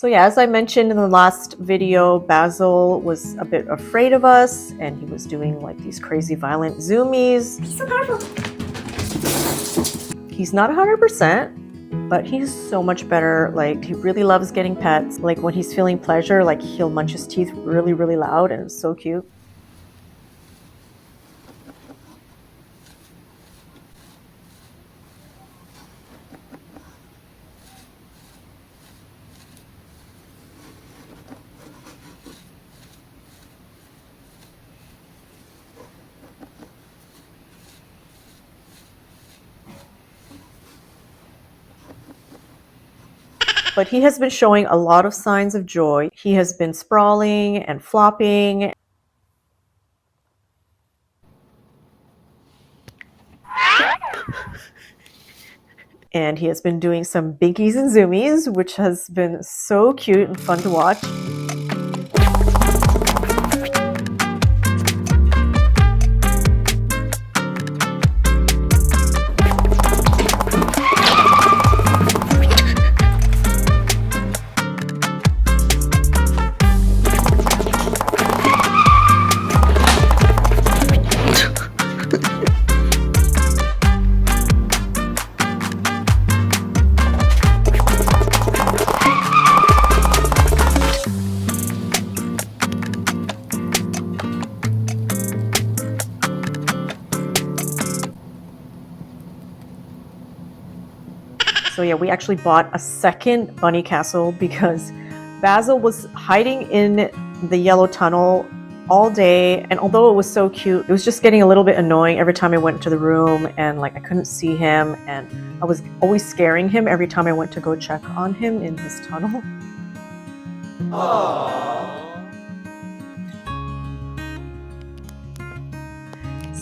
So yeah, as I mentioned in the last video, Basil was a bit afraid of us and he was doing like these crazy violent zoomies. He's so powerful. He's not 100%, but he's so much better. Like, he really loves getting pets. Like, when he's feeling pleasure, like he'll munch his teeth really, really loud, and it's so cute. But he has been showing a lot of signs of joy. He has been sprawling and flopping. And he has been doing some binkies and zoomies, which has been so cute and fun to watch. So yeah, we actually bought a second bunny castle because Basil was hiding in the yellow tunnel all day, and although it was so cute, it was just getting a little bit annoying every time I went to the room, and like I couldn't see him, and I was always scaring him every time I went to go check on him in his tunnel. Aww.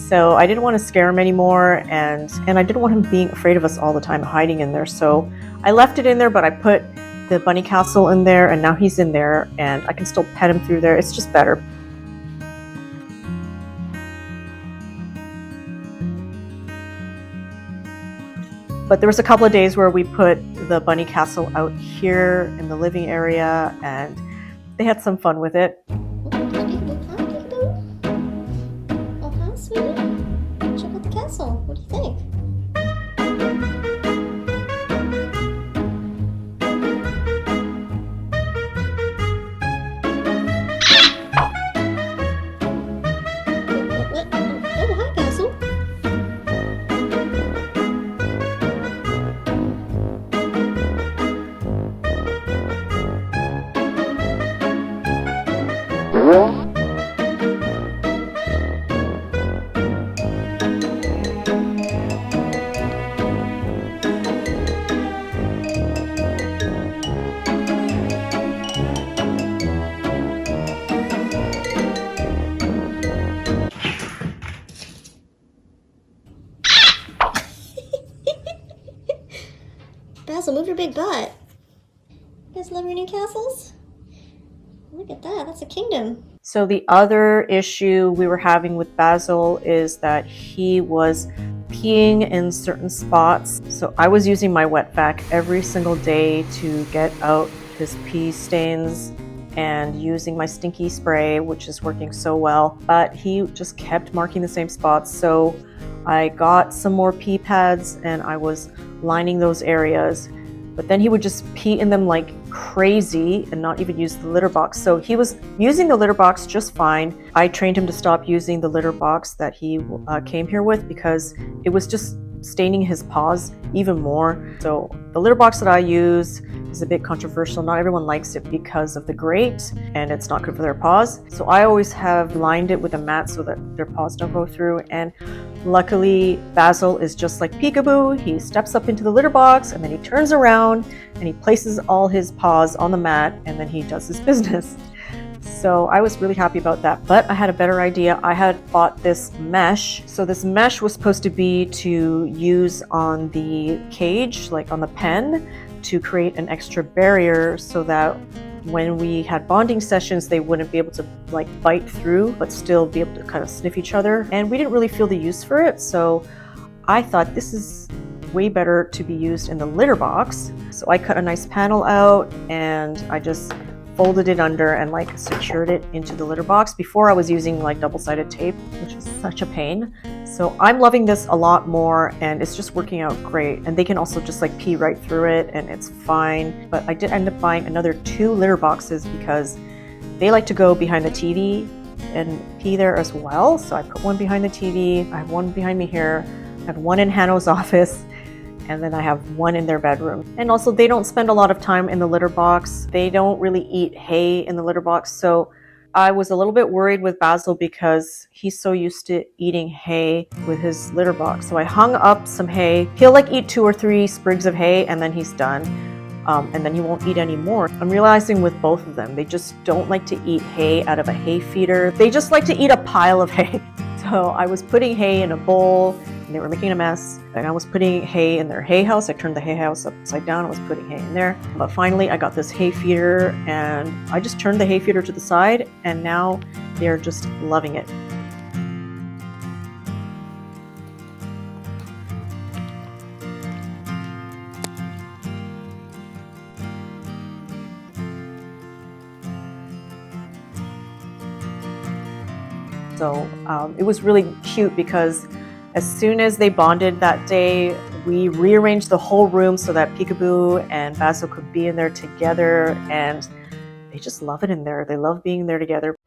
So I didn't want to scare him anymore, and I didn't want him being afraid of us all the time, hiding in there. So I left it in there, but I put the bunny castle in there, and now he's in there, and I can still pet him through there. It's just better. But there was a couple of days where we put the bunny castle out here in the living area, and they had some fun with it. What do you think? What? Oh, hi, Basil. Basil, move your big butt. You guys love your new castles? Look at that, that's a kingdom. So the other issue we were having with Basil is that he was peeing in certain spots. So I was using my wet vac every single day to get out his pee stains and using my stinky spray, which is working so well, but he just kept marking the same spots. So I got some more pee pads and I was lining those areas, but then he would just pee in them like crazy and not even use the litter box. So he was using the litter box just fine. I trained him to stop using the litter box that he came here with because it was just staining his paws even more. So the litter box that I use is a bit controversial. Not everyone likes it because of the grate and it's not good for their paws. So I always have lined it with a mat so that their paws don't go through. And luckily Basil is just like Peekaboo. He steps up into the litter box and then he turns around and he places all his paws on the mat and then he does his business. So I was really happy about that, but I had a better idea. I had bought this mesh. So this mesh was supposed to be to use on the cage, like on the pen, to create an extra barrier so that when we had bonding sessions, they wouldn't be able to like bite through, but still be able to kind of sniff each other. And we didn't really feel the use for it. So I thought this is way better to be used in the litter box. So I cut a nice panel out and I just folded it under and like secured it into the litter box. Before I was using like double-sided tape, which is such a pain. So I'm loving this a lot more and it's just working out great. And they can also just like pee right through it and it's fine. But I did end up buying another 2 litter boxes because they like to go behind the TV and pee there as well. So I put one behind the TV, I have one behind me here, I have one in Hanno's office, and then I have one in their bedroom. And also they don't spend a lot of time in the litter box. They don't really eat hay in the litter box. So I was a little bit worried with Basil because he's so used to eating hay with his litter box. So I hung up some hay. He'll like eat 2 or 3 sprigs of hay and then he's done. And then he won't eat anymore. I'm realizing with both of them, they just don't like to eat hay out of a hay feeder. They just like to eat a pile of hay. So I was putting hay in a bowl and they were making a mess. And I was putting hay in their hay house. I turned the hay house upside down. I was putting hay in there. But finally I got this hay feeder and I just turned the hay feeder to the side and now they're just loving it. So it was really cute because as soon as they bonded that day, we rearranged the whole room so that Peekaboo and Basil could be in there together, and they just love it in there. They love being there together.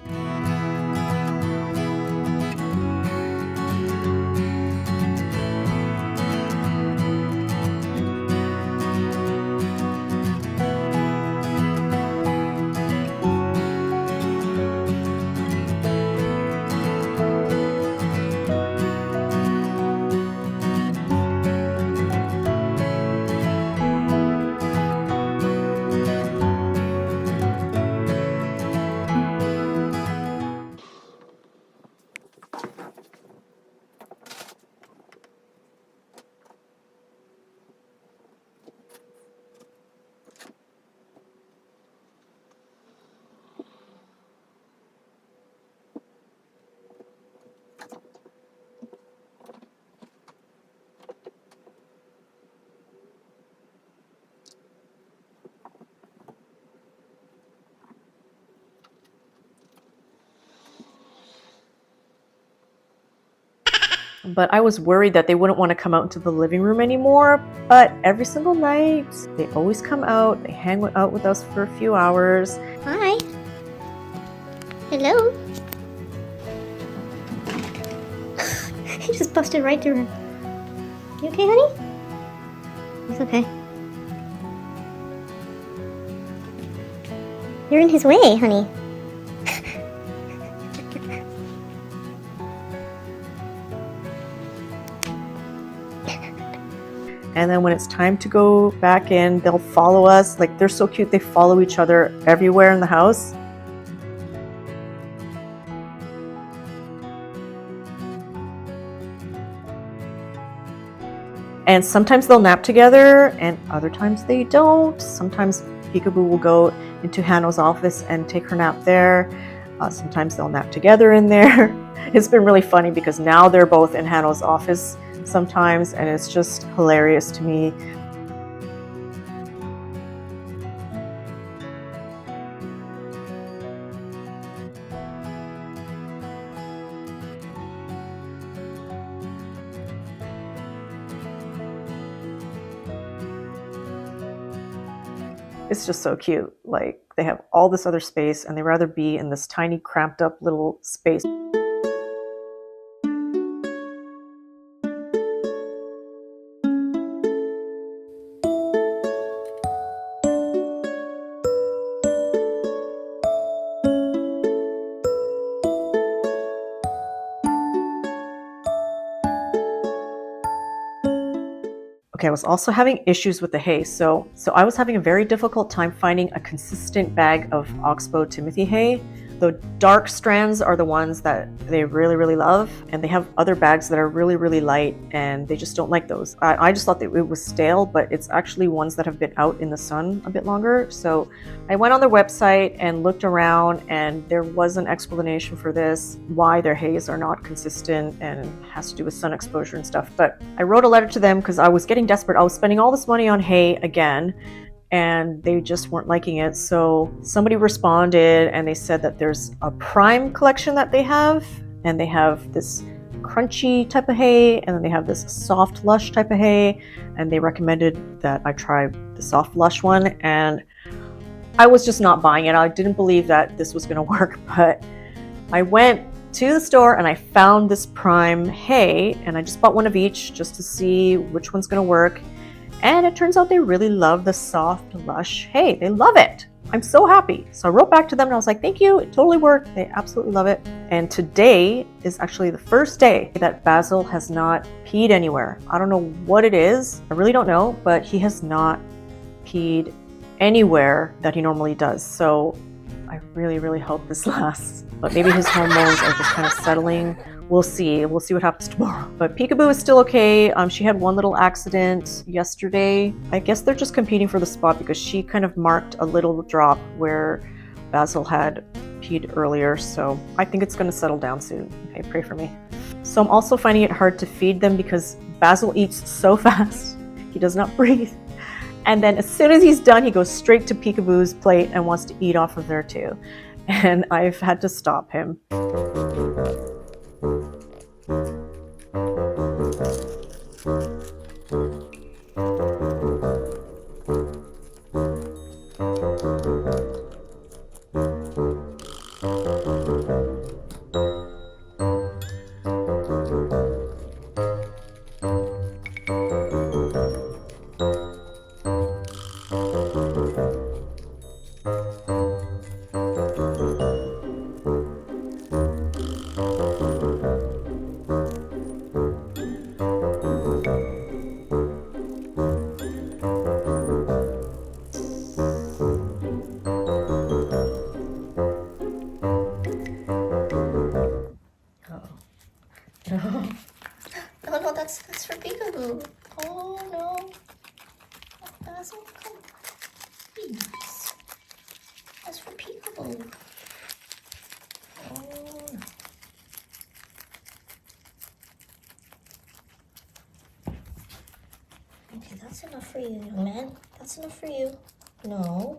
But I was worried that they wouldn't want to come out into the living room anymore. But every single night, they always come out. They hang out with us for a few hours. Hi. Hello. He just busted right through her. You okay, honey? It's okay. You're in his way, honey. And then when it's time to go back in, they'll follow us. Like, they're so cute. They follow each other everywhere in the house. And sometimes they'll nap together and other times they don't. Sometimes Peekaboo will go into Hanno's office and take her nap there. Sometimes they'll nap together in there. It's been really funny because now they're both in Hanno's office sometimes, and it's just hilarious to me. It's just so cute. Like, they have all this other space and they rather be in this tiny cramped up little space. Okay, I was also having issues with the hay. So I was having a very difficult time finding a consistent bag of OxBow Timothy hay. The dark strands are the ones that they really love, and they have other bags that are really light, and they just don't like those. I just thought that it was stale, but it's actually ones that have been out in the sun a bit longer. So I went on their website and looked around, and there was an explanation for this, why their hays are not consistent, and it has to do with sun exposure and stuff. But I wrote a letter to them because I was getting desperate. I was spending all this money on hay again, and they just weren't liking it. So somebody responded and they said that there's a prime collection that they have, and they have this crunchy type of hay, and then they have this soft lush type of hay, and they recommended that I try the soft lush one, and I was just not buying it. I didn't believe that this was going to work, but I went to the store and I found this prime hay, and I just bought one of each just to see which one's going to work. And it turns out they really love the soft, lush hay. They love it. I'm so happy. So I wrote back to them and I was like, thank you. It totally worked. They absolutely love it. And today is actually the first day that Basil has not peed anywhere. I don't know what it is. I really don't know, but he has not peed anywhere that he normally does. So I really hope this lasts. But maybe his hormones are just kind of settling. We'll see. We'll see what happens tomorrow. But Peekaboo is still okay. She had one little accident yesterday. I guess they're just competing for the spot because she kind of marked a little drop where Basil had peed earlier. So I think it's going to settle down soon. Okay, pray for me. So I'm also finding it hard to feed them because Basil eats so fast. He does not breathe. And then as soon as he's done, he goes straight to Peekaboo's plate and wants to eat off of there too. And I've had to stop him. No, that's for Peekaboo. Oh no. Basil, come. Be nice. That's for Peekaboo. Oh no. Okay, that's enough for you, young man. That's enough for you. No.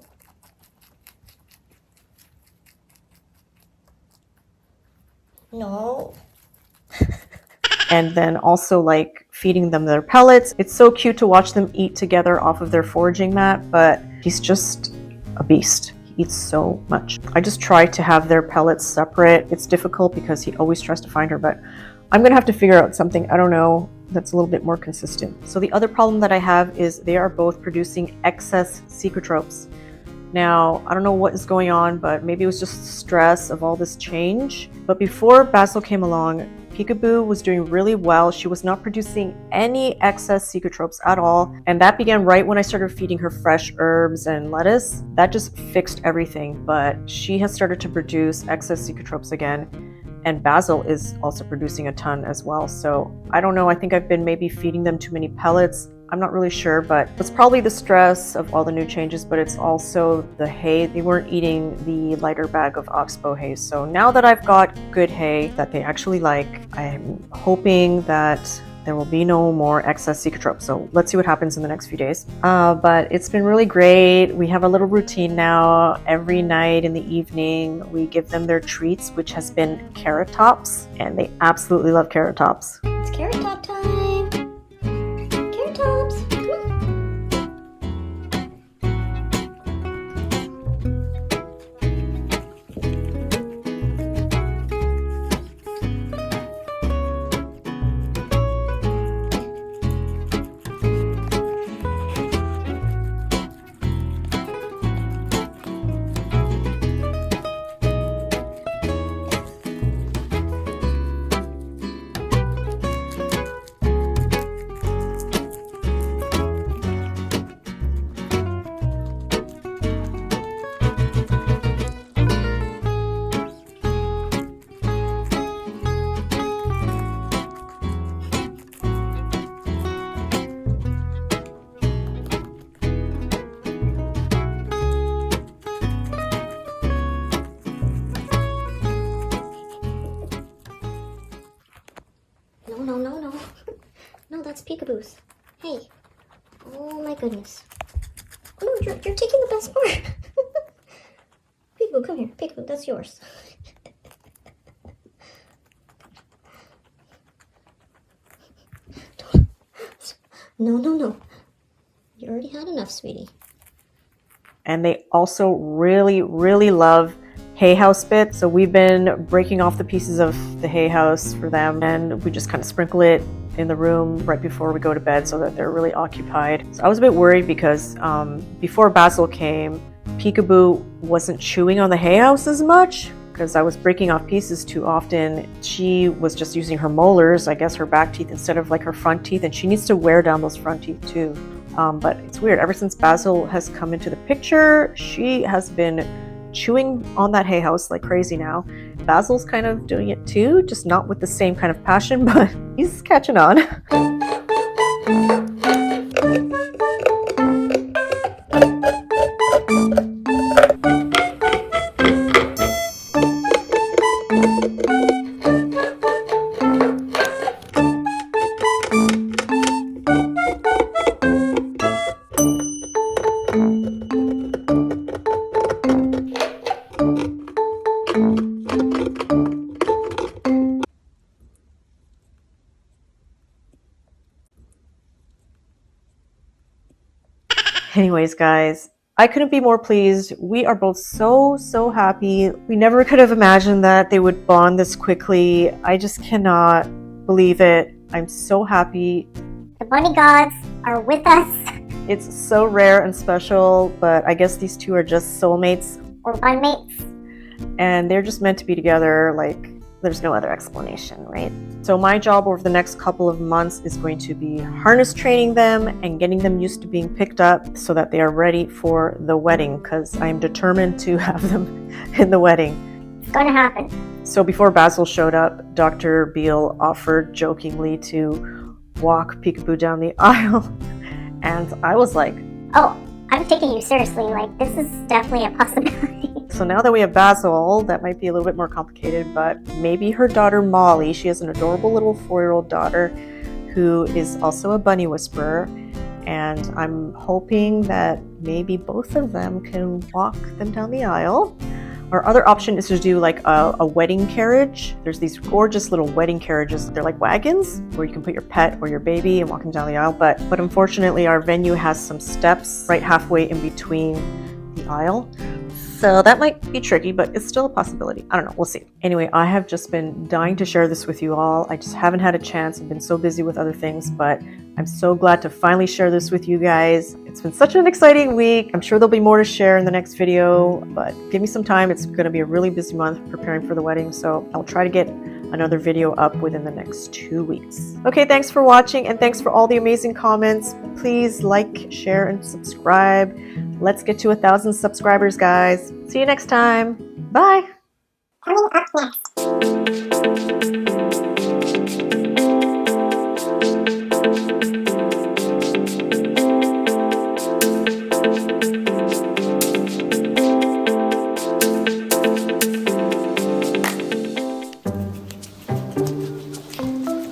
No. And then also like feeding them their pellets. It's so cute to watch them eat together off of their foraging mat, but he's just a beast. He eats so much. I just try to have their pellets separate. It's difficult because he always tries to find her, but I'm gonna have to figure out something, I don't know, that's a little bit more consistent. So the other problem that I have is they are both producing excess secretropes. Now, I don't know what is going on, but maybe it was just stress of all this change. But before Basil came along, Peekaboo was doing really well. She was not producing any excess secretropes at all. And that began right when I started feeding her fresh herbs and lettuce. That just fixed everything. But she has started to produce excess secretropes again. And Basil is also producing a ton as well. So I don't know. I think I've been maybe feeding them too many pellets. I'm not really sure, but it's probably the stress of all the new changes, but it's also the hay. They weren't eating the lighter bag of OxBow hay. So now that I've got good hay that they actually like, I'm hoping that there will be no more excess secretrope. So let's see what happens in the next few days. But it's been really great. We have a little routine now. Every night in the evening, we give them their treats, which has been carrot tops, and they absolutely love carrot tops. It's carrot top time. Carrot tops. Come on. that's Peekaboos. Hey. Oh my goodness. Oh no, you're taking the best part. Peekaboo, come here. Peekaboo, that's yours. No, no, no. You already had enough, sweetie. And they also really, really love hay house bits. So we've been breaking off the pieces of the hay house for them, and we just kind of sprinkle it in the room right before we go to bed so that they're really occupied. So I was a bit worried because before Basil came, Peekaboo wasn't chewing on the hay house as much because I was breaking off pieces too often. She was just using her molars, I guess her back teeth instead of like her front teeth, and she needs to wear down those front teeth too. But it's weird, ever since Basil has come into the picture, she has been chewing on that hay house like crazy now. Basil's kind of doing it too, just not with the same kind of passion, but he's catching on. Anyways, guys, I couldn't be more pleased. We are both so happy. We never could have imagined that they would bond this quickly. I just cannot believe it. I'm so happy. The bunny gods are with us. It's so rare and special, but I guess these two are just soulmates. Or bunmates. And they're just meant to be together. Like, there's no other explanation, right? So my job over the next couple of months is going to be harness training them and getting them used to being picked up so that they are ready for the wedding, because I'm determined to have them in the wedding. It's going to happen. So before Basil showed up, Dr. Beale offered jokingly to walk Peekaboo down the aisle. And I was like, oh, I'm taking you seriously. Like, this is definitely a possibility. So now that we have Basil, that might be a little bit more complicated, but maybe her daughter Molly, she has an adorable little 4-year-old daughter who is also a bunny whisperer, and I'm hoping that maybe both of them can walk them down the aisle. Our other option is to do like a wedding carriage. There's these gorgeous little wedding carriages. They're like wagons where you can put your pet or your baby and walk them down the aisle, but unfortunately our venue has some steps right halfway in between the aisle. So that might be tricky, but it's still a possibility. I don't know, we'll see. Anyway, I have just been dying to share this with you all. I just haven't had a chance. I've been so busy with other things, but I'm so glad to finally share this with you guys. It's been such an exciting week. I'm sure there'll be more to share in the next video, but give me some time. It's gonna be a really busy month preparing for the wedding, so I'll try to get another video up within the next 2 weeks. Okay, thanks for watching, and thanks for all the amazing comments. Please like, share, and subscribe. Let's get to 1,000 subscribers, guys. See you next time. Bye. Coming up next.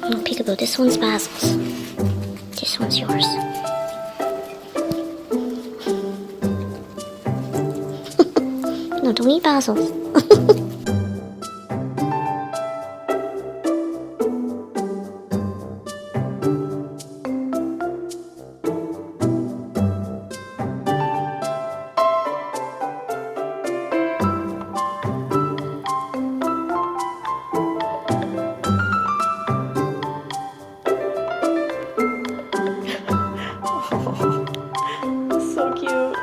Oh, Peekaboo, this one's Basil's. This one's yours. No, don't eat Basil's. So cute.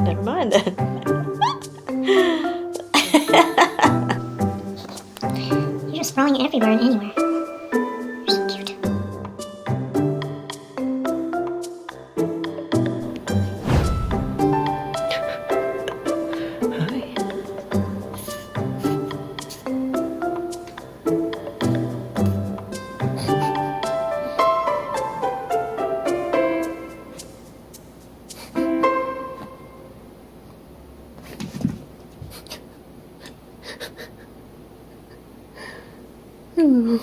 Never mind then. You're just sprawling it everywhere and anywhere. You're so cute. Hi. Hello.